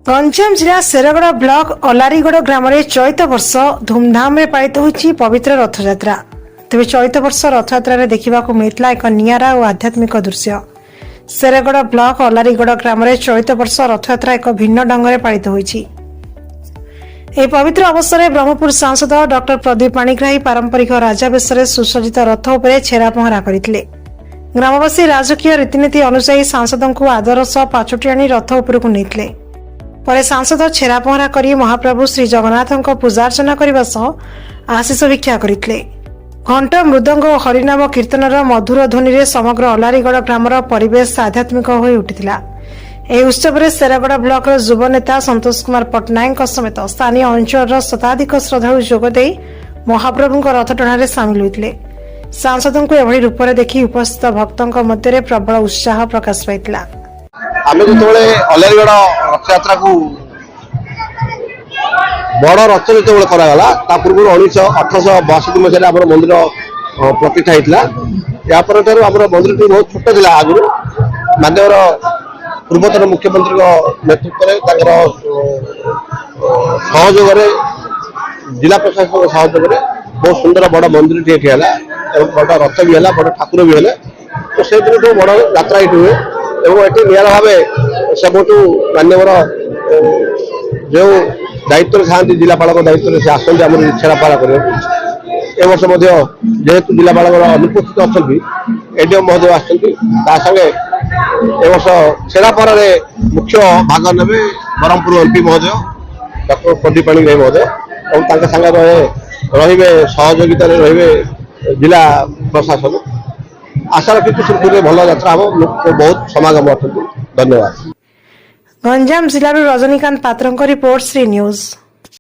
गंजाम जिला शेरगड़ ब्लॉक अलारीगढ़ ग्राम चैत वर्ष धूमधाम रे पालित होइछि पवित्र रथयात्रा। तेज चैत वर्ष रथयात्रा देखा मिलता एक नियारा और आध्यात्मिक दृश्य। शेरगड़ ब्लॉक अलारीगढ़ ग्राम चैत वर्ष रथयात्रा एक भिन्न ढंग से पालित होइछि। एही पवित्र अवसर में ब्रह्मपुर सांसद डॉक्टर प्रदीप पाणिग्राही पारंपरिक राजावेश सुसज्जित रथ उपर छेरा पहरा करथिले। ग्रामवासी राजकीय रीतिनीति अनुसार सांसद को आदर सह पाछोटी आनी रथ उपरकू नेइथिले। पर सांसद छेरा पहरा करी महाप्रभु श्री जगन्नाथ पूजार्चना करने सह आशीष भिक्षा करते। घंट मृदंग और हरिनाम कीर्तनर मधुर ध्वनि समग्र अलारीगढ़ ग्रामर परिवेश आध्यात्मिक हो उठिला। ଏହି ଉତ୍ସବରେ शेरगड़ ब्लॉक युव नेता संतोष कुमार पट्टनायक समेत स्थानीय अंचल शताधिक श्रद्धालु जोगदे महाप्रभु रथ टणारे सामिल होते। सांसद को एभली रूप देखि उपस्थित भक्तों मध्य प्रबल उत्साह प्रकाश पाइला। आम जो अलारीगढ़ रथयात्रा को बड़ रथ जो कराला पूर्व 1862 मसीह आम मंदिर प्रतिष्ठा होता। यापर मंदिर टी बहुत छोट था आगुरी माननीय पूर्वतन मुख्यमंत्री नेतृत्व में सहयोग जिला प्रशासन सहयोग बहुत सुंदर बड़ मंदिर टी बड़ रथ भी है बड़ ठाकुर भी है। तो से दिन बड़ यात्रा ये हुए और निरा भाव सब मान्यवर जो दायित्व था जिलापाल दायित्व से आसती आम छेरापहरा कर वर्ष जेहेतु जिलापाल अनुपस्थित अच्छा एडीएम महोदय आसंगे वर्ष छेरापहर मुख्य भाग ने ब्रह्मपुर एमपी महोदय डॉक्टर प्रदीप पाणिग्राही महोदय और सांगे रे सहयोगिता रे जिला प्रशासन आशा रखी सुरखुरी भल यात्रा हम लोग बहुत समागम अच्छा। धन्यवाद। गंजाम जिलूर रजनीकांत पात्र रिपोर्ट श्री न्यूज।